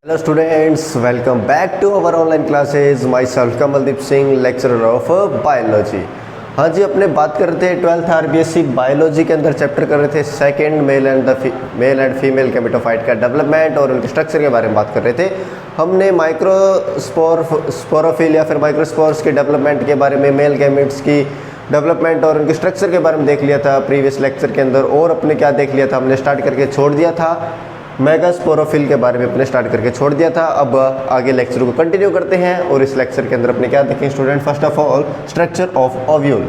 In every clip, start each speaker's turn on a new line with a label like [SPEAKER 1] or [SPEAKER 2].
[SPEAKER 1] Hello students, welcome back to our online classes. Myself Kamaldeep Singh, lecturer of biology. हाँ जी, अपने बात कर रहे थे 12th RBSc बायोलॉजी के अंदर चैप्टर कर रहे थे second male and female gametophyte का डेवलपमेंट और उनके स्ट्रक्चर के बारे में बात कर रहे थे। हमने स्पोरोफिल या फिर माइक्रोस्पोर्स के डेवलपमेंट के बारे में, मेल गैमेट्स की डेवलपमेंट और उनके स्ट्रक्चर के बारे में देख लिया था प्रीवियस लेक्चर के अंदर। और अपने क्या देख लिया था, हमने स्टार्ट करके छोड़ दिया था मेगास्पोरोफिल के बारे में अपने स्टार्ट करके छोड़ दिया था। अब आगे लेक्चर को कंटिन्यू करते हैं और इस लेक्चर के अंदर अपने क्या देखेंगे student, first of all structure of ovule.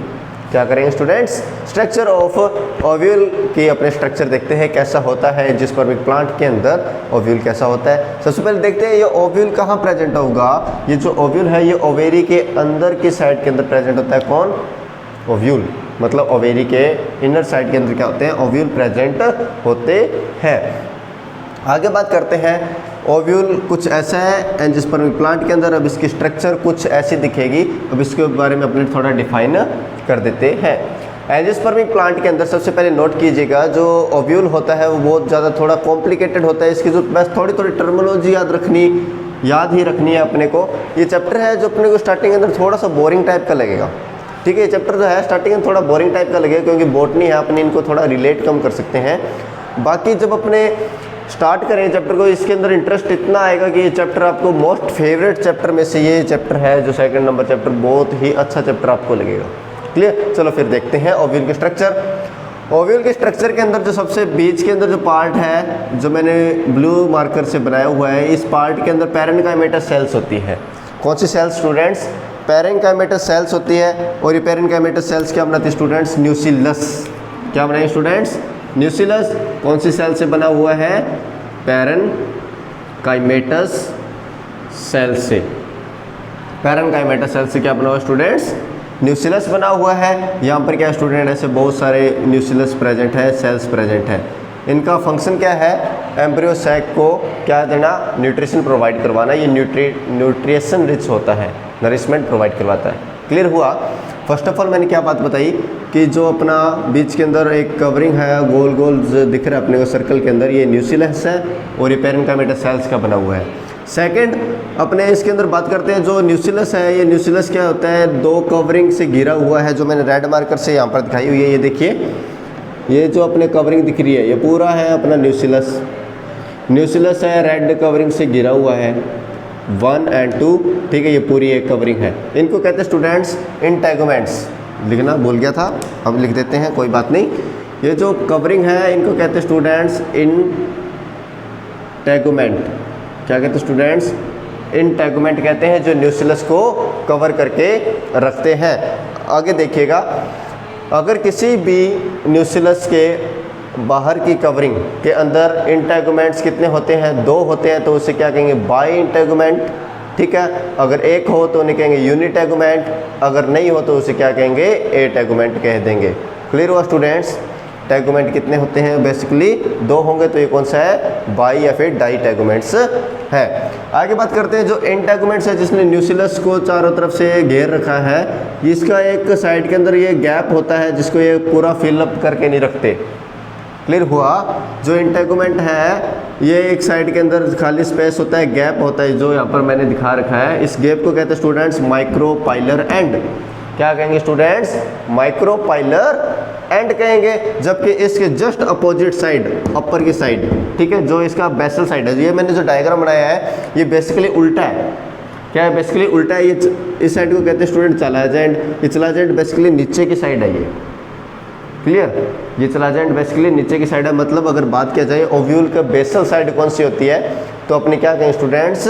[SPEAKER 1] क्या करेंगे स्टूडेंट्स, स्ट्रक्चर ऑफ ओव्यूल की अपने स्ट्रक्चर देखते हैं कैसा होता है जिस पर भी प्लांट के अंदर ओव्यूल कैसा होता है। सबसे पहले देखते हैं ये ओव्यूल कहाँ प्रेजेंट होगा। ये जो ओव्यूल है ये ओवेरी के अंदर की साइड के अंदर प्रेजेंट होता है। कौन? ओव्यूल, मतलब ओवेरी के इनर साइड के अंदर क्या होते हैं, ओव्यूल प्रेजेंट होते हैं। आगे बात करते हैं, ओव्यूल कुछ ऐसा है एंड जिस पर भी प्लांट के अंदर अब इसकी स्ट्रक्चर कुछ ऐसी दिखेगी। अब इसके बारे में अपने थोड़ा डिफाइन कर देते हैं। एंजियोस्पर्मिक प्लांट के अंदर सबसे पहले नोट कीजिएगा, जो ओव्यूल होता है वो बहुत ज़्यादा थोड़ा कॉम्प्लिकेटेड होता है। इसकी जो बस थोड़ी टर्मिनोलॉजी याद ही रखनी है अपने को। ये चैप्टर है जो अपने को स्टार्टिंग के अंदर थोड़ा सा बोरिंग टाइप का लगेगा, ठीक है। ये चैप्टर जो है स्टार्टिंग में थोड़ा बोरिंग टाइप का लगेगा क्योंकि बॉटनी है, अपने इनको थोड़ा रिलेट कम कर सकते हैं। बाकी जब अपने स्टार्ट करें चैप्टर को, इसके अंदर इंटरेस्ट इतना आएगा कि ये चैप्टर आपको मोस्ट फेवरेट चैप्टर में से ये चैप्टर है जो सेकंड नंबर चैप्टर, बहुत ही अच्छा चैप्टर आपको लगेगा। क्लियर? चलो फिर देखते हैं ओव्यूल के स्ट्रक्चर। ओव्यूल के स्ट्रक्चर के अंदर जो सबसे बीच के अंदर जो पार्ट है जो मैंने ब्लू मार्कर से बनाया हुआ है, इस पार्ट के अंदर पैरेन्काइमेटस सेल्स होती है। कौन सी सेल्स स्टूडेंट्स? पैरेन्काइमेटस सेल्स होती है। और ये पैरेन्काइमेटस सेल्स क्या बनाती है स्टूडेंट्स? न्यूसिलस। क्या बनाएंगे स्टूडेंट्स? न्यूसिलस। कौन सी सेल से बना हुआ है? पैरेन्काइमेटस सेल से। पैरेन्काइमेटस सेल से क्या बना हुआ स्टूडेंट्स? न्यूसिलस बना हुआ है। यहाँ पर क्या स्टूडेंट, ऐसे बहुत सारे न्यूसिलस प्रेजेंट है, सेल्स प्रेजेंट है। इनका फंक्शन क्या है? एम्ब्रियो सैक को क्या देना? न्यूट्रिशन प्रोवाइड करवाना। ये न्यूट्रिशन रिच होता है, नरिशमेंट प्रोवाइड करवाता है। क्लियर हुआ? फर्स्ट ऑफ ऑल मैंने क्या बात बताई कि जो अपना बीच के अंदर एक कवरिंग है, गोल गोल दिख रहा है अपने को सर्कल के अंदर, ये न्यूसिलस है और ये पैरेन्काइमेटस सेल्स का बना हुआ है। सेकंड, अपने इसके अंदर बात करते हैं जो न्यूसिलस है, ये न्यूसिलस क्या होता है? दो कवरिंग से घिरा हुआ है, जो मैंने रेड मार्कर से यहाँ पर दिखाई हुई है। ये देखिए, ये जो अपने कवरिंग दिख रही है ये पूरा है अपना न्यूसिलस। न्यूसिलस है, रेड कवरिंग से घिरा हुआ है, 1 और 2, ठीक है। ये पूरी एक कवरिंग है। इनको कहते हैं स्टूडेंट्स इंटेगुमेंट्स। लिखना भूल गया था, अब लिख देते हैं, कोई बात नहीं। ये जो कवरिंग है इनको कहते हैं स्टूडेंट्स इंटेगुमेंट। क्या कहते हैं स्टूडेंट्स? इंटेगुमेंट कहते हैं, जो न्यूसिलस को कवर करके रखते हैं। आगे देखिएगा, अगर किसी भी न्यूसिलस के बाहर की कवरिंग के अंदर इंटेगुमेंट्स कितने होते हैं? 2 होते हैं, तो उसे क्या कहेंगे? बाई इंटेगुमेंट, ठीक है। अगर एक हो तो उन्हें कहेंगे यूनिटेगुमेंट, अगर नहीं हो तो उसे क्या कहेंगे? एटेगुमेंट कह देंगे। क्लियर हुआ स्टूडेंट्स? टेगुमेंट कितने होते हैं? बेसिकली 2 होंगे, तो ये कौन सा है? बाई या फिर डाई टेगुमेंट्स है। आगे बात करते हैं जो इंटेगुमेंट्स है, जिसने न्यूसिलस को चारों तरफ से घेर रखा है, इसका एक साइड के अंदर ये गैप होता है जिसको ये पूरा फिलअप करके नहीं रखते। क्लियर हुआ? जो इंटेगुमेंट है ये एक साइड के अंदर खाली स्पेस होता है, गैप होता है, जो यहाँ पर मैंने दिखा रखा है। इस गैप को कहते हैं स्टूडेंट्स माइक्रोपाइलर एंड। क्या कहेंगे स्टूडेंट्स? माइक्रोपाइलर एंड कहेंगे। जबकि इसके जस्ट अपोजिट साइड, अपर की साइड, ठीक है, जो इसका बेसल साइड है, ये मैंने जो डायग्राम बनाया है ये बेसिकली उल्टा है। क्या है? बेसिकली उल्टा है। ये इस साइड को कहते हैं स्टूडेंट चलाजेंट। ये चलाजेंट बेसिकली नीचे की साइड है। ये क्लियर? ये चलाजेंट बेसिकली नीचे की साइड है। मतलब अगर बात किया जाए ओव्यूल का बेसल साइड कौन सी होती है, तो अपने क्या कहेंगे स्टूडेंट्स?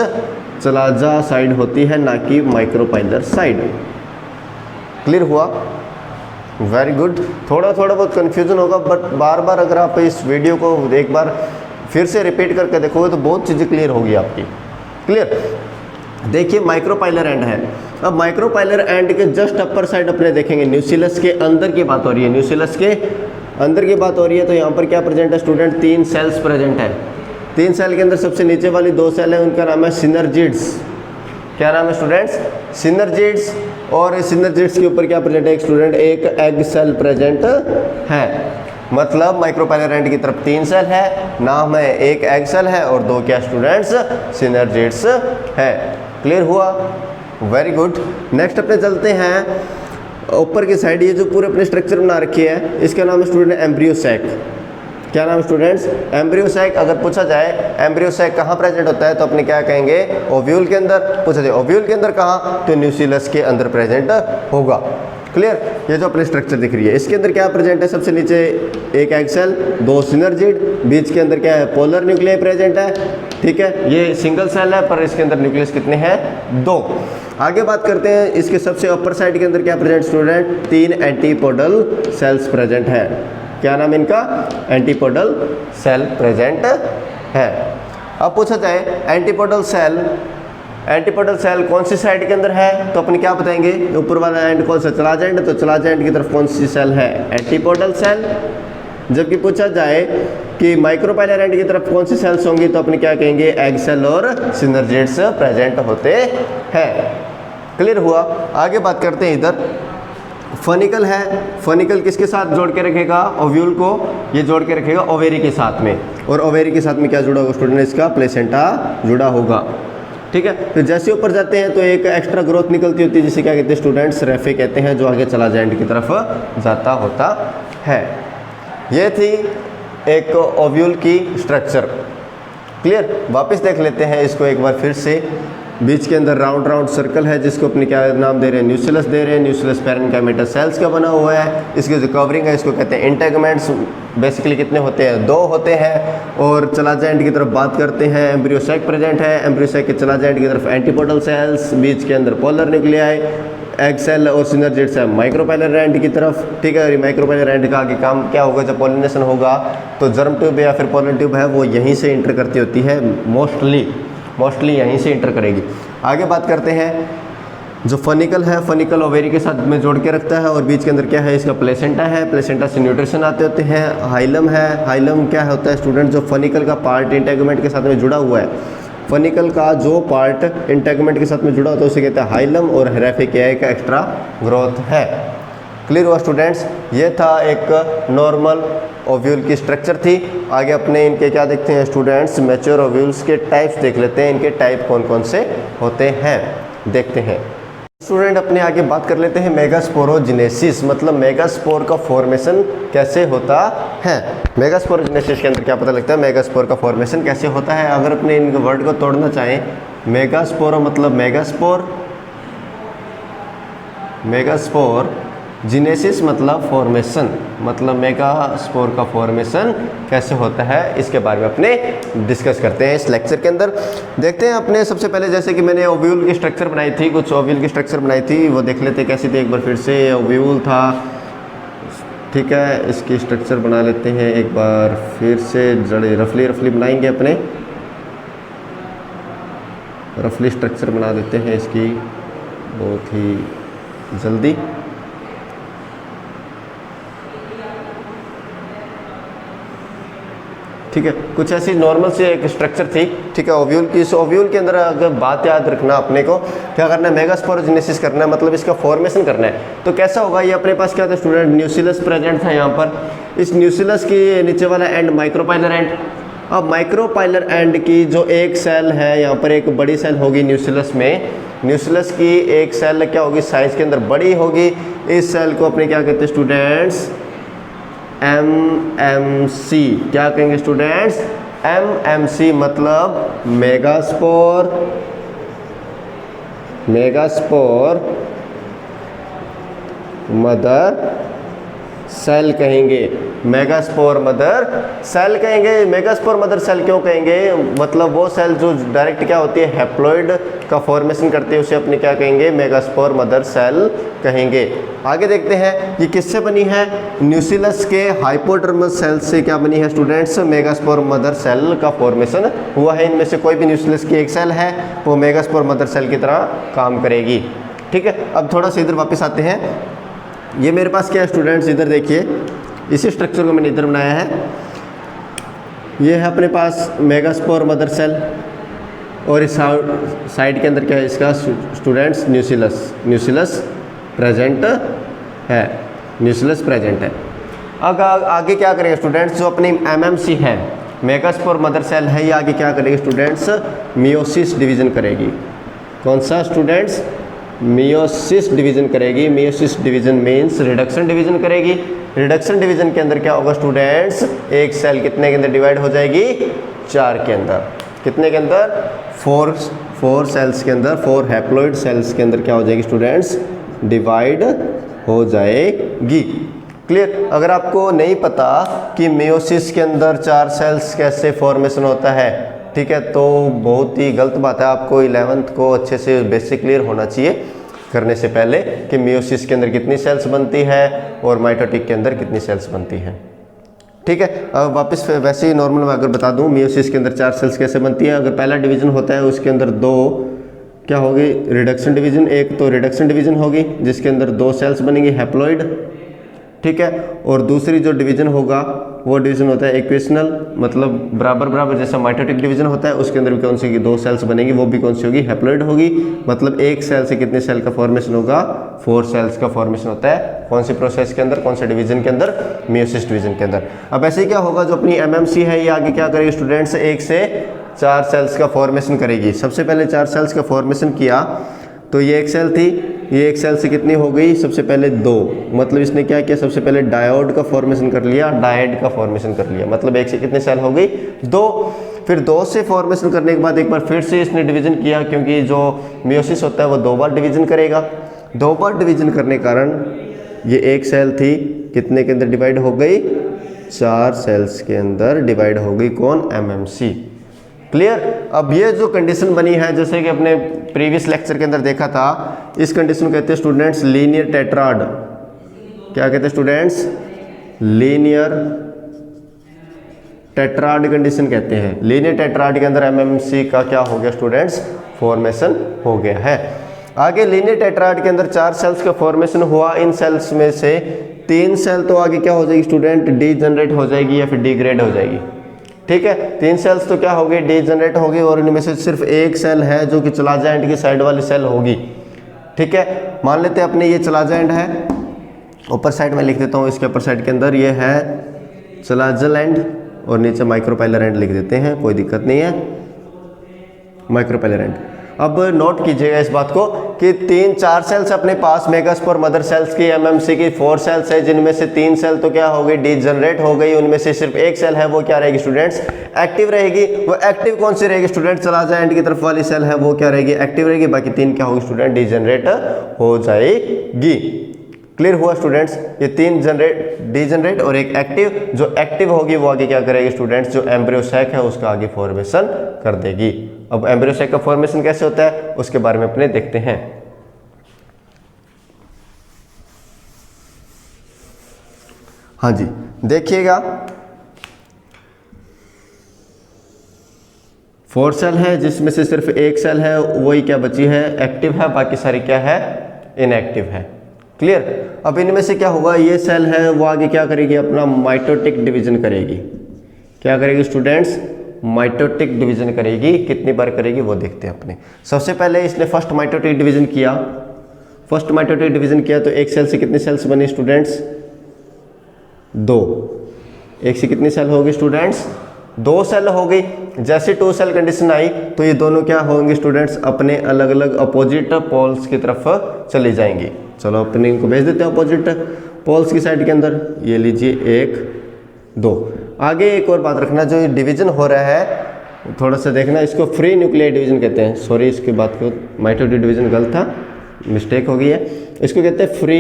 [SPEAKER 1] चलाजा साइड होती है, ना कि माइक्रोपाइलर साइड। क्लियर हुआ? Very good. थोड़ा बहुत कन्फ्यूजन होगा, बट बार बार अगर आप इस वीडियो को एक बार फिर से रिपीट करके देखोगे तो बहुत चीज़ें क्लियर होगी आपकी। क्लियर? देखिए, माइक्रोपाइलर एंड है। अब माइक्रोपाइलर एंड के जस्ट अपर साइड अपने देखेंगे, न्यूसिलस के अंदर की बात हो रही है। न्यूसिलस के अंदर की बात हो रही है, तो यहाँ पर क्या प्रेजेंट है स्टूडेंट? 3 सेल्स प्रेजेंट है। 3 सेल के अंदर सबसे नीचे वाली 2 सेल है, उनका नाम है सिनर्जिड्स। क्या नाम है स्टूडेंट्स? सिनर्जिड्स। और सिनर्जिड्स के ऊपर क्या प्रेजेंट है स्टूडेंट? एक एग सेल प्रेजेंट है। मतलब माइक्रोपाइलर एंड की तरफ 3 सेल है, नाम है, एक एग सेल है और 2 क्या स्टूडेंट्स, सिनर्जिड्स है। क्लियर हुआ? Very good. नेक्स्ट अपने चलते हैं ऊपर की साइड। ये जो पूरे अपने स्ट्रक्चर बना रखी है इसका नाम है स्टूडेंट एम्ब्रियो सैक। क्या नाम है स्टूडेंट्स? Embryo sac. अगर पूछा जाए एम्ब्रियो सैक कहाँ प्रेजेंट होता है तो अपने क्या कहेंगे, ओव्यूल के अंदर। पूछा जाए ओव्यूल के अंदर कहाँ, तो न्यूक्लियस के अंदर प्रेजेंट होगा। क्लियर? ये जो अपने स्ट्रक्चर दिख रही है इसके अंदर क्या प्रेजेंट है, सबसे नीचे एक एग सेल, 2 सिनर्जिड, बीच के अंदर क्या है, पोलर न्यूक्लियाई प्रेजेंट है। ठीक है, ये सिंगल सेल है पर इसके अंदर न्यूक्लियस कितने हैं, 2। आगे बात करते हैं इसके सबसे अपर साइड के अंदर क्या present student, 3 antipodal cells present है। क्या नाम इनका, एंटीपोडल सेल प्रेजेंट है। अब पूछा जाए एंटीपोडल सेल कौन सी साइड के अंदर है, तो अपन क्या बताएंगे, ऊपर वाला एंड कौन सा, चलाज एंड, तो चलाज एंड की तरफ कौन सी सेल है, एंटीपोडल सेल। जबकि पूछा जाए कि माइक्रोपाइलर एंड की तरफ कौन सी सेल्स होंगी, तो अपन क्या कहेंगे, एग सेल और सिनर्जिड्स प्रेजेंट होते हैं। क्लियर हुआ? आगे बात करते हैं इधर फनिकल है। फनिकल किसके साथ जोड़ के रखेगा, ओव्यूल को ये जोड़ के रखेगा ओवेरी के साथ में, और ओवेरी के साथ में क्या जुड़ा होगा स्टूडेंट, इसका प्लेसेंटा जुड़ा होगा। ठीक है, तो जैसे ऊपर जाते हैं तो एक एक्स्ट्रा ग्रोथ निकलती होती है जिसे क्या कहते हैं स्टूडेंट्स, रेफे कहते हैं, जो आगे चला एंड की तरफ जाता होता है। ये थी एक ओव्यूल की स्ट्रक्चर। क्लियर? वापस देख लेते हैं इसको एक बार फिर से। बीच के अंदर राउंड सर्कल है जिसको अपने क्या नाम दे रहे हैं, न्यूक्लियस दे रहे हैं। न्यूक्लियस पैरेन्काइमेटा सेल्स का बना हुआ है। इसकी जो कवरिंग है इसको कहते हैं इंटेगमेंट्स। बेसिकली कितने होते हैं, 2 होते हैं। और चलाजा एंड की तरफ बात करते हैं, एम्ब्रियो सैक प्रेजेंट है। एम्ब्रियो सैक के चलाजा एंड की तरफ एंटीपोडल सेल्स, बीच के अंदर पोलर न्यूक्लियाई, एग सेल और सिनर्जिड्स है माइक्रोपाइलर एंड की तरफ। ठीक है, माइक्रोपाइलर एंड का आगे काम क्या होगा, जब पॉलिनेशन होगा तो जर्म ट्यूब या फिर पोलन ट्यूब है वो यहीं से इंटर करती होती है, मोस्टली यहीं से इंटर करेगी। आगे बात करते हैं जो फनिकल है, फनिकल ओवेरी के साथ में जोड़ के रखता है और बीच के अंदर क्या है, इसका प्लेसेंटा है। प्लेसेंटा से न्यूट्रिशन आते होते हैं। हाइलम है। हाइलम क्या होता है स्टूडेंट, जो फनिकल का पार्ट इंटेगुमेंट के साथ में जुड़ा हुआ है। फनिकल का जो पार्ट इंटेगुमेंट के साथ में जुड़ा होता है उसे कहते हैं हाइलम, और हेरेफिकियाई का एक्स्ट्रा ग्रोथ है। क्लियर हुआ स्टूडेंट्स? ये था एक नॉर्मल ओव्यूल की स्ट्रक्चर थी। आगे अपने इनके क्या देखते हैं स्टूडेंट्स, मैच्योर ओव्यूल्स के टाइप्स देख लेते हैं। इनके टाइप कौन कौन से होते हैं देखते हैं। स्टूडेंट अपने आगे बात कर लेते हैं मेगास्पोरोजेनेसिस, मतलब मेगास्पोर का फॉर्मेशन कैसे होता है। मेगास्पोरोजेनेसिस के अंदर क्या पता लगता है, मेगास्पोर का फॉर्मेशन कैसे होता है। अगर अपने इन वर्ड को तोड़ना चाहें, मेगास्पोरो मतलब मेगास्पोर, जिनेसिस मतलब फॉर्मेशन, मतलब मेगास्पोर का फॉर्मेशन कैसे होता है इसके बारे में अपने डिस्कस करते हैं इस लेक्चर के अंदर। देखते हैं अपने सबसे पहले, जैसे कि मैंने ओव्यूल की स्ट्रक्चर बनाई थी, कुछ ओव्यूल की स्ट्रक्चर बनाई थी, वो देख लेते कैसी थी एक बार फिर से। ओव्यूल था, ठीक है, इसकी स्ट्रक्चर बना लेते हैं एक बार फिर से। जड़े रफली बनाएंगे अपने, रफली स्ट्रक्चर बना देते हैं इसकी बहुत ही जल्दी। ठीक है, कुछ ऐसी नॉर्मल सी एक स्ट्रक्चर थी। ठीक है, ओव्यूल की। इस ओव्यूल के अंदर अगर बात याद रखना अपने को, क्या करना है, मेगास्पोरोजेनेसिस करना है, मतलब इसका फॉर्मेशन करना है। तो कैसा होगा, ये अपने पास क्या था स्टूडेंट, न्यूक्लियस प्रेजेंट था यहाँ पर। इस न्यूक्लियस की नीचे वाला एंड माइक्रोपाइलर एंड। अब माइक्रोपाइलर एंड की जो एक सेल है यहाँ पर, एक बड़ी सेल होगी न्यूक्लियस में। न्यूक्लियस की एक सेल क्या होगी, साइज के अंदर बड़ी होगी। इस सेल को अपने क्या कहते हैं स्टूडेंट्स, MMC। क्या कहेंगे स्टूडेंट्स, MMC मतलब मेगास्पोर मदर सेल कहेंगे। मेगास्पोर मदर सेल कहेंगे। मेगास्पोर मदर सेल क्यों कहेंगे, मतलब वो सेल जो डायरेक्ट क्या होती है, हैप्लॉइड का फॉर्मेशन करते हैं, उसे अपने क्या कहेंगे, मेगास्पोर मदर सेल कहेंगे। आगे देखते हैं ये किससे बनी है, न्यूक्लियस के हाइपोडर्मस सेल से क्या बनी है स्टूडेंट्स, मेगास्पोर मदर सेल का फॉर्मेशन हुआ है। इनमें से कोई भी न्यूक्लियस की एक सेल है वो मेगास्पोर मदर सेल की तरह काम करेगी। ठीक है, अब थोड़ा सा इधर वापस आते हैं। ये मेरे पास क्या है स्टूडेंट्स, इधर देखिए, इसी स्ट्रक्चर को मैंने इधर बनाया है। ये है अपने पास मेगास्पोर मदर सेल, और इस साइड के अंदर क्या है इसका स्टूडेंट्स, न्यूक्लियस प्रेजेंट है। अब आगे क्या करेगा स्टूडेंट्स, जो अपनी एमएमसी है, मेगास्पोर मदर सेल है, ये आगे क्या करेगी स्टूडेंट्स, मियोसिस डिवीजन करेगी। कौन सा स्टूडेंट्स, मियोसिस डिवीजन करेगी। Meiosis division means reduction division करेगी। रिडक्शन डिवीजन के अंदर क्या होगा स्टूडेंट्स, एक सेल कितने के अंदर डिवाइड हो जाएगी, 4 के अंदर। कितने के अंदर, 4 सेल्स के अंदर, 4 हैप्लॉइड सेल्स के अंदर क्या हो जाएगी स्टूडेंट्स, डिवाइड हो जाएगी। क्लियर। अगर आपको नहीं पता कि मियोसिस के अंदर 4 सेल्स कैसे फॉर्मेशन होता है, ठीक है, तो बहुत ही गलत बात है। आपको 11th को अच्छे से बेसिक क्लियर होना चाहिए करने से पहले कि मियोसिस के अंदर कितनी सेल्स बनती है और माइटोटिक के अंदर कितनी सेल्स बनती हैं। ठीक है, अब वापस वैसे ही नॉर्मल मैं अगर बता दूं, मियोसिस के अंदर 4 सेल्स कैसे बनती है। अगर पहला डिवीजन होता है उसके अंदर 2 क्या होगी, रिडक्शन डिवीजन। एक तो रिडक्शन डिवीजन होगी जिसके अंदर 2 सेल्स बनेंगी हैप्लॉइड, ठीक है, और दूसरी जो डिवीजन होगा वो डिवीजन होता है इक्वेशनल, मतलब बराबर बराबर, जैसा माइटोटिक डिवीजन होता है उसके अंदर भी कौन सी 2 सेल्स बनेंगी, वो भी कौन सी होगी, हैप्लॉइड होगी। मतलब एक सेल से कितने सेल का फॉर्मेशन होगा, 4 सेल्स का फॉर्मेशन होता है। कौन सी प्रोसेस के अंदर, कौन से डिवीजन के अंदर, मियोसिस डिवीजन के अंदर। अब ऐसे ही क्या होगा, जो अपनी एमएमसी है ये आगे क्या करेगी स्टूडेंट्स, 1 से 4 सेल्स का फॉर्मेशन करेगी। सबसे पहले 4 सेल्स का फॉर्मेशन किया तो ये एक सेल थी, ये एक सेल से कितनी हो गई, सबसे पहले 2, मतलब इसने क्या किया, सबसे पहले डायोड का फॉर्मेशन कर लिया, डायड का फॉर्मेशन कर लिया, मतलब 1 से कितने सेल हो गई, 2। फिर 2 से फॉर्मेशन करने के बाद एक बार फिर से इसने डिवीजन किया, क्योंकि जो मियोसिस होता है वो 2 बार डिवीजन करेगा। 2 बार डिवीजन करने के कारण ये एक सेल थी, कितने के अंदर डिवाइड हो गई, 4 सेल्स के अंदर डिवाइड हो गई। कौन, एमएमसी। क्लियर। अब ये जो कंडीशन बनी है, जैसे कि अपने प्रीवियस लेक्चर के अंदर देखा था, इस कंडीशन को कहते हैं स्टूडेंट्स लीनियर टेट्राड। क्या कहते हैं स्टूडेंट्स, लीनियर टेट्राड कंडीशन कहते हैं। लीनियर टेट्राड के अंदर एमएमसी का क्या हो गया स्टूडेंट्स, फॉर्मेशन हो गया है। आगे लीनियर टेट्राड के अंदर 4 सेल्स का फॉर्मेशन हुआ। इन सेल्स में से 3 सेल तो आगे क्या हो जाएगी स्टूडेंट, डीजनरेट हो जाएगी या फिर डिग्रेड हो जाएगी। ठीक है, 3 सेल्स तो क्या हो गई, डीजनरेट होगी, और इनमें से सिर्फ एक सेल है जो कि चलाजाइंट की साइड वाली सेल होगी। ठीक है, मान लेते हैं अपने ये चलाजाइंट है, ऊपर साइड में लिख देता हूँ, इसके ऊपर साइड के अंदर ये है चलाजल एंड और नीचे माइक्रोपाइलर एंड लिख देते हैं, कोई दिक्कत नहीं है, माइक्रोपाइलर एंड। अब नोट कीजिएगा इस बात को कि 3-4 सेल्स अपने पास मेगास्पोर मदर सेल्स की, एमएमसी की 4 सेल्स है, जिनमें से 3 सेल तो क्या हो गई, डीजनरेट हो गई। उनमें से सिर्फ एक सेल है वो क्या रहेगी स्टूडेंट्स, एक्टिव रहेगी। वो एक्टिव कौन सी रहेगी स्टूडेंट, चलाजाइंट की तरफ वाली सेल है वो क्या रहेगी, एक्टिव रहेगी। बाकी 3 क्या होगी स्टूडेंट, डीजनरेट हो जाएगी। क्लियर हुआ स्टूडेंट्स, ये 3 डीजनरेट और एक एक्टिव। जो एक्टिव होगी वो आगे क्या करेगी स्टूडेंट्स, जो एम्ब्रियो सैक है उसका आगे फॉर्मेशन कर देगी। अब एम्ब्रियो सैक का फॉर्मेशन कैसे होता है उसके बारे में अपने देखते हैं। हाँ जी, देखिएगा 4 सेल है जिसमें से सिर्फ एक सेल है वही क्या बची है, एक्टिव है, बाकी सारी क्या है, इनएक्टिव है। क्लियर। अब इनमें से क्या होगा, ये सेल है वो आगे क्या करेगी, अपना माइटोटिक डिवीजन करेगी। क्या करेगी स्टूडेंट्स, माइटोटिक डिवीजन करेगी। कितनी बार करेगी वो देखते हैं अपने। सबसे पहले इसने फर्स्ट माइटोटिक डिवीजन किया। फर्स्ट माइटोटिक डिवीजन किया तो एक सेल से कितनी सेल्स बनी स्टूडेंट्स, 2। एक से कितनी सेल होगी स्टूडेंट्स, 2 सेल हो गई। जैसे 2 सेल कंडीशन आई तो ये दोनों क्या होंगे स्टूडेंट्स, अपने अलग अलग अपोजिट पोल्स की तरफ चली जाएंगी। चलो अपने इनको भेज देते हैं अपोजिट पोल्स की साइड के अंदर। ये लीजिए 1 2। आगे एक और बात रखना, जो डिवीजन हो रहा है थोड़ा सा देखना, इसको फ्री न्यूक्लियर डिवीजन कहते हैं। सॉरी, इसकी बात को माइटोटिक डिवीजन गलत था, मिस्टेक हो गई है। इसको कहते हैं फ्री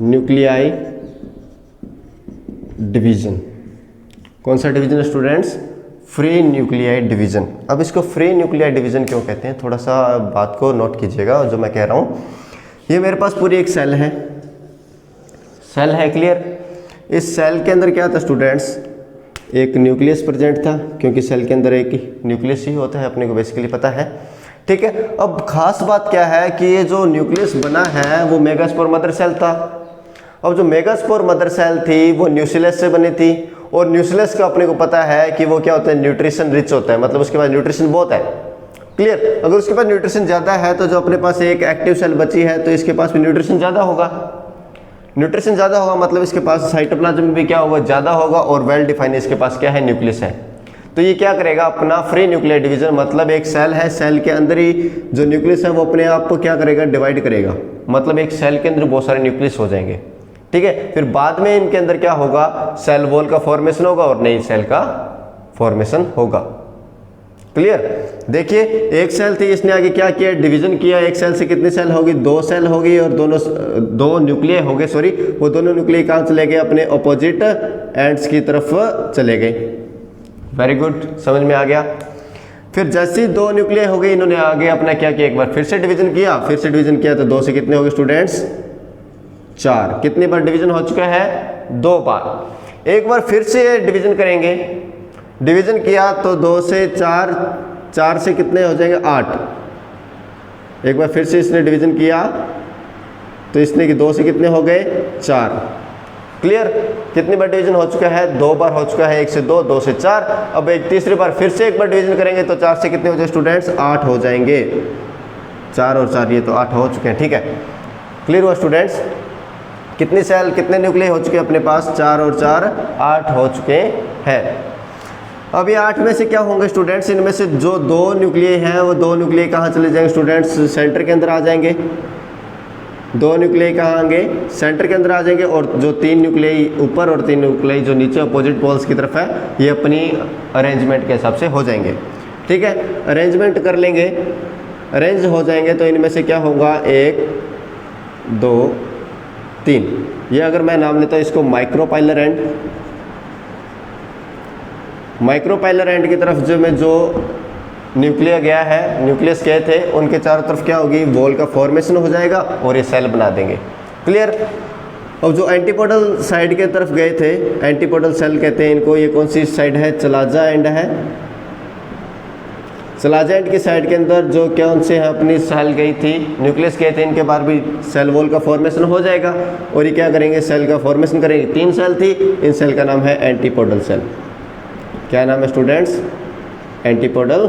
[SPEAKER 1] न्यूक्लियाई डिवीजन। कौन सा डिवीजन है स्टूडेंट्स, फ्री न्यूक्लियाई डिवीजन। अब इसको फ्री न्यूक्लियाई डिवीजन क्यों कहते हैं, थोड़ा सा बात को नोट कीजिएगा जो मैं कह रहा हूँ। ये मेरे पास पूरी एक सेल है, सेल है। क्लियर। इस सेल के अंदर क्या था स्टूडेंट्स, एक न्यूक्लियस प्रेजेंट था, क्योंकि सेल के अंदर एक न्यूक्लियस ही होता है, अपने को बेसिकली पता है। ठीक है। अब खास बात क्या है कि ये जो न्यूक्लियस बना है वो मेगास्पोर मदर सेल था। अब जो मेगास्पोर मदर सेल थी वो न्यूक्लियस से बनी थी, और न्यूक्लियस का अपने को पता है कि वो क्या होता है, न्यूट्रिशन रिच होता है, मतलब उसके पास न्यूट्रिशन बहुत है। क्लियर। अगर उसके पास न्यूट्रिशन ज़्यादा है तो जो अपने पास एक एक्टिव सेल बची है तो इसके पास भी न्यूट्रिशन ज़्यादा होगा। न्यूट्रिशन ज़्यादा होगा मतलब इसके पास साइटोप्लाज्म भी क्या होगा, ज़्यादा होगा, और वेल डिफाइंड इसके पास क्या है, न्यूक्लियस है। तो ये क्या करेगा, अपना फ्री न्यूक्लियर डिवीजन, मतलब एक सेल है, सेल के अंदर ही जो न्यूक्लियस है वो अपने आप को क्या करेगा, डिवाइड करेगा, मतलब एक सेल के अंदर बहुत सारे न्यूक्लियस हो जाएंगे, ठीक है। फिर बाद में इनके अंदर क्या होगा, सेल वॉल का फॉर्मेशन होगा और नई सेल का फॉर्मेशन होगा। क्लियर। देखिए एक सेल थी, इसने आगे क्या किया, डिवीजन किया, एक सेल से कितनी सेल होगी, 2 सेल होगी, और दो न्यूक्लियस हो गए, सॉरी, वो दोनों न्यूक्लियस कहाँ चले गए, अपने ऑपोजिट एंड्स की तरफ चले गए। वेरी गुड, समझ में आ गया। फिर जैसे ही 2 न्यूक्लियस हो गई, इन्होंने आगे अपना क्या किया, एक बार फिर से डिवीजन किया, तो 2 से कितने हो गए स्टूडेंट्स, 4। कितनी बार डिवीजन हो चुका है, 2 बार। एक बार फिर से डिवीजन करेंगे, डिवीजन किया तो 2 से 4, 4 से कितने हो जाएंगे, 8। एक बार फिर से इसने डिवीजन किया तो इसने कि 2 से कितने हो गए, 4। क्लियर। कितनी बार डिवीजन हो चुका है, 2 बार हो चुका है, 1 से 2, 2 से 4। अब एक तीसरी बार फिर से एक बार डिवीजन करेंगे तो 4 से कितने हो जाए स्टूडेंट्स, 8 हो जाएंगे। 4 और 4 ये तो 8 हो चुके हैं, ठीक है। क्लियर हुआ स्टूडेंट्स। कितनी सेल, कितने न्यूक्लियस हो चुके हैं अपने पास, 4 और 4 8 हो चुके हैं। अब ये 8 में से क्या होंगे स्टूडेंट्स, इनमें से जो 2 न्यूक्लियस हैं वो 2 न्यूक्लियस कहाँ चले जाएंगे स्टूडेंट्स, सेंटर के अंदर आ जाएंगे। 2 न्यूक्लियस कहाँ आएंगे, सेंटर के अंदर आ जाएंगे, और जो 3 न्यूक्लियस ऊपर और 3 न्यूक्लियस जो नीचे अपोजिट पोल्स की तरफ है, ये अपनी अरेंजमेंट के हिसाब से हो जाएंगे, ठीक है। अरेंजमेंट कर लेंगे, अरेंज हो जाएंगे तो इनमें से क्या होगा, 1 2 3। ये अगर मैं नाम लेता हूँ इसको माइक्रोपाइलर एंड, माइक्रोपाइलर एंड की तरफ जो न्यूक्लियस गया है, न्यूक्लियस गए थे, उनके चारों तरफ क्या होगी, वॉल का फॉर्मेशन हो जाएगा और ये सेल बना देंगे। क्लियर। अब जो एंटीपोडल साइड के तरफ गए थे, एंटीपोडल सेल कहते हैं इनको, ये कौन सी साइड है, चलाजा एंड है। चलाजा एंड की साइड के अंदर जो क्या उनसे अपनी सेल गई थी, न्यूक्लियस गए थे, इनके बाहर भी सेल वॉल का फॉर्मेशन हो जाएगा, और ये क्या करेंगे, सेल का फॉर्मेशन करेंगे। 3 सेल थी, इन सेल का नाम है एंटीपोडल सेल। क्या नाम है स्टूडेंट्स, एंटीपोडल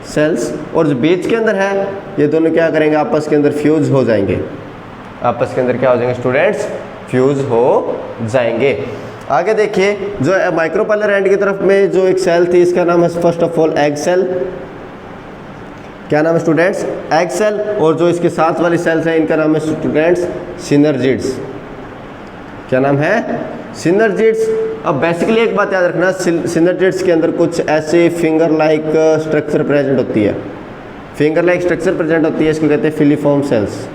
[SPEAKER 1] सेल्स। और जो बीच के अंदर है, ये दोनों क्या करेंगे, आपस के अंदर फ्यूज हो जाएंगे, आपस के अंदर क्या हो जाएंगे स्टूडेंट्स, फ्यूज हो जाएंगे। आगे देखिए, जो माइक्रोपाइलर एंड की तरफ में जो एक सेल थी, इसका नाम है first of all egg cell. क्या नाम है स्टूडेंट्स, एग सेल। और जो इसके साथ वाली सेल्स हैं, इनका नाम है स्टूडेंट्स सिनर्जिड्स। क्या नाम है, सिनर्जिड्स। अब बेसिकली एक बात याद रखना, सिनर्जिड्स के अंदर कुछ ऐसे फिंगर लाइक स्ट्रक्चर प्रेजेंट होती है, फिंगर लाइक स्ट्रक्चर प्रेजेंट होती है, इसको कहते हैं फिलीफॉर्म सेल्स,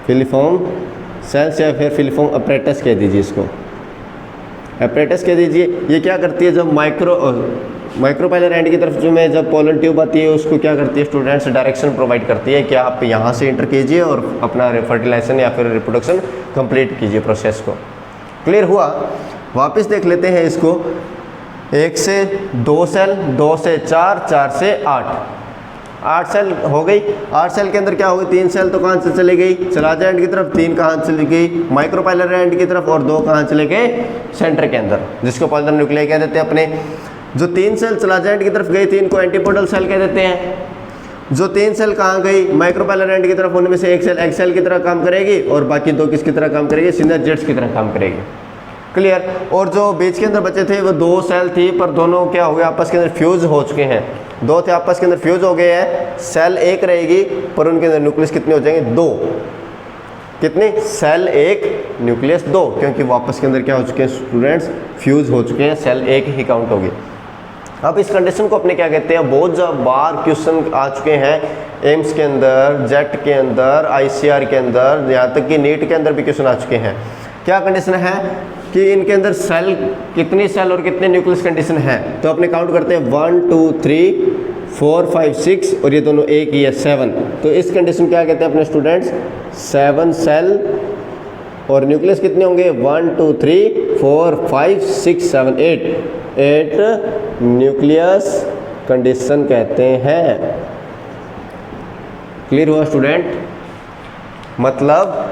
[SPEAKER 1] फिलीफॉर्म सेल्स, या फिर फिलीफॉर्म अपरेटस कह दीजिए इसको, अपरेटस कह दीजिए। ये क्या करती है, जब माइक्रोपाइलर एंड की तरफ जो में जब पोलन ट्यूब आती है, उसको क्या करती है स्टूडेंट्स, डायरेक्शन प्रोवाइड करती है कि आप यहाँ से इंटर कीजिए और अपना फर्टिलाइजेशन या फिर रिप्रोडक्शन कंप्लीट कीजिए प्रोसेस को। क्लियर हुआ। वापस देख लेते हैं इसको, 1 से 2 सेल, 2 से 4, 4 से 8, 8 सेल हो गई। 8 सेल के अंदर क्या हो गई, च3 सेल तो कहाँ से चली गई, चलाजा एंड की तरफ, 3 कहाँ चली गई, माइक्रोपाइलर एंड की तरफ, और 2 कहाँ चले गए, सेंटर के अंदर, जिसको पॉइलर न्यूक्लियस कह देते हैं अपने। जो 3 सेल चलाजा एंड की तरफ गई थी, इनको एंटीपोडल सेल कह देते हैं। जो 3 सेल कहाँ गई, माइक्रोपाइलर एंड की तरफ, उनमें से एक सेल एग सेल की तरह काम करेगी, और बाकी 2 किसकी तरह काम करेगी, सिनर्जिड्स की तरह काम करेगी। क्लियर। और जो बीच के अंदर बचे थे वो 2 सेल थी, पर दोनों क्या हो गए, आपस के अंदर फ्यूज हो चुके हैं। 2 थे, आपस के अंदर फ्यूज हो गए हैं, सेल 1 रहेगी, पर उनके अंदर न्यूक्लियस कितने हो जाएंगे, 2। कितने, सेल 1 न्यूक्लियस 2, क्योंकि वापस के अंदर क्या हो चुके हैं स्टूडेंट्स, फ्यूज हो चुके हैं, सेल 1 ही काउंट होगी। अब इस कंडीशन को अपने क्या कहते हैं, बहुत बार क्वेश्चन आ चुके हैं एम्स के अंदर, जेट के अंदर, ICR के अंदर, यहाँ तक कि नीट के अंदर भी क्वेश्चन आ चुके हैं। क्या कंडीशन है कि इनके अंदर सेल, कितनी सेल और कितने न्यूक्लियस कंडीशन है, तो अपने काउंट करते हैं 1 2 3 4 5 6, और ये दोनों एक ही है 7। तो इस कंडीशन क्या कहते हैं अपने स्टूडेंट्स, 7 सेल, और न्यूक्लियस कितने होंगे, 1 2 3 4 5 6 7 8 न्यूक्लियस कंडीशन कहते हैं। क्लियर हुआ स्टूडेंट। मतलब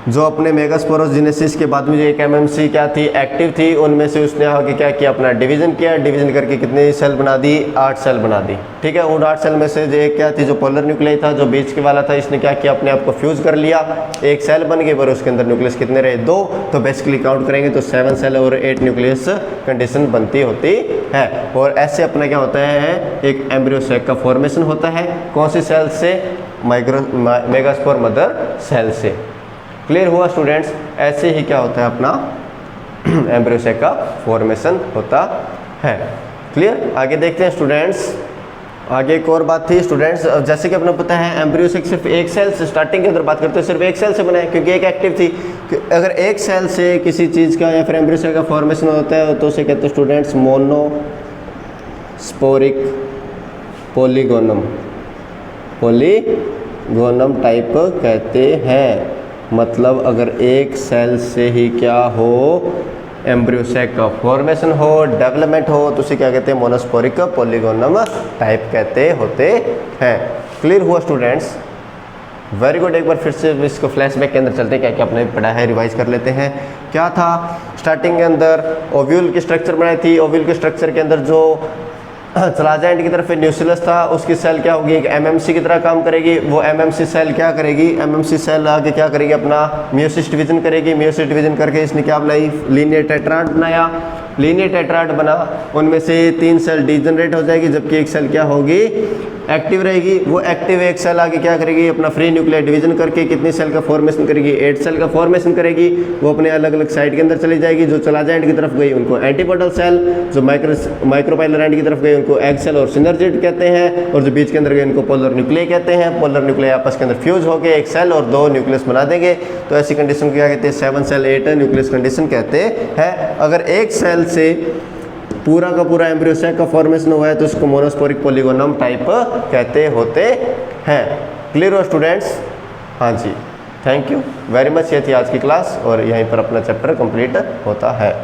[SPEAKER 1] जो अपने मेगास्पोरोजेनेसिस के बाद में जो एक एमएमसी क्या थी, एक्टिव थी, उनमें से उसने आगे क्या किया, अपना डिवीजन किया। डिवीजन करके कितने सेल बना दी, 8 सेल बना दी। ठीक है, उन 8 सेल में से जो एक क्या थी, जो पोलर न्यूक्लियाई था, जो बीच के वाला था, इसने क्या किया, अपने आप को फ्यूज कर लिया, एक सेल बन गई, पर उसके अंदर न्यूक्लियस कितने रहे, 2। तो बेसिकली काउंट करेंगे तो 7 सेल और 8 न्यूक्लियस कंडीशन बनती होती है। और ऐसे अपना क्या होता है, एक एम्ब्रियो सैक का फॉर्मेशन होता है। कौन सी सेल से, मेगास्पोर मदर सेल से। क्लियर हुआ स्टूडेंट्स? ऐसे ही क्या होता है अपना एम्ब्रियो सैक का फॉर्मेशन होता है। क्लियर? आगे देखते हैं स्टूडेंट्स। आगे एक और बात थी स्टूडेंट्स, जैसे कि अपने पता है एम्ब्रियो सैक सिर्फ एक सेल से, स्टार्टिंग के अंदर बात करते हैं सिर्फ एक सेल से बना है, क्योंकि एक एक्टिव थी। अगर एक सेल से किसी चीज़ का या फिर एम्ब्रियो सैक का फॉर्मेशन होता है तो उसे कहते हैं स्टूडेंट्स मोनोस्पोरिक पॉलीगोनम टाइप कहते हैं। मतलब अगर एक सेल से ही क्या हो, एम्ब्रियो सैक का फॉर्मेशन हो, डेवलपमेंट हो, तो उसे क्या कहते हैं, मोनोस्पोरिक पॉलीगोनम टाइप कहते होते हैं। क्लियर हुआ स्टूडेंट्स? Very good. एक बार फिर से इसको फ्लैशबैक के अंदर चलते हैं, क्या क्या आपने पढ़ा है, रिवाइज कर लेते हैं। क्या था, स्टार्टिंग के अंदर ओव्यूल की स्ट्रक्चर बनाई थी। ओव्यूल के स्ट्रक्चर के अंदर जो चलाजा एंड की तरफ न्यूक्लियस था, उसकी सेल क्या होगी, एक एमएमसी की तरह काम करेगी। वो एमएमसी सेल क्या करेगी, एमएमसी सेल आगे क्या करेगी, अपना मियोसिस डिवीजन करेगी। मियोसिस डिवीजन करके इसने क्या बनाई, लीनियर टेट्राड बनाया। लीनियर टेट्राड बना, उनमें से 3 सेल डीजनरेट हो जाएगी, जबकि एक सेल क्या होगी, एक्टिव रहेगी। वो एक्टिव एक सेल आगे क्या करेगी, अपना फ्री न्यूक्लियर डिवीजन करके कितनी सेल का फॉर्मेशन करेगी, 8 सेल का फॉर्मेशन करेगी। वो अपने अलग अलग साइड के अंदर चली जाएगी। जो चलाजा एंड की तरफ गई उनको एंटीपोडल सेल, जो माइक्रोपाइलर एंड की तरफ गई उनको एग सेल और सिनर्जिड कहते हैं, और जो बीच के अंदर गए उनको पोलर न्यूक्लियाई कहते हैं। पोलर न्यूक्लियाई आपस के अंदर फ्यूज होकर एक सेल और 2 न्यूक्लियस बना देंगे। तो ऐसी कंडीशन को क्या कहते हैं, 7 सेल 8 न्यूक्लियस कंडीशन कहते हैं। अगर एक सेल से पूरा का पूरा एम्ब्रियो सैक का फॉर्मेशन हुआ है तो उसको मोनोस्पोरिक पॉलीगोनम टाइप कहते होते हैं। क्लियर हो स्टूडेंट्स? हाँ जी, थैंक यू वेरी मच। ये थी आज की क्लास और यहीं पर अपना चैप्टर कंप्लीट होता है।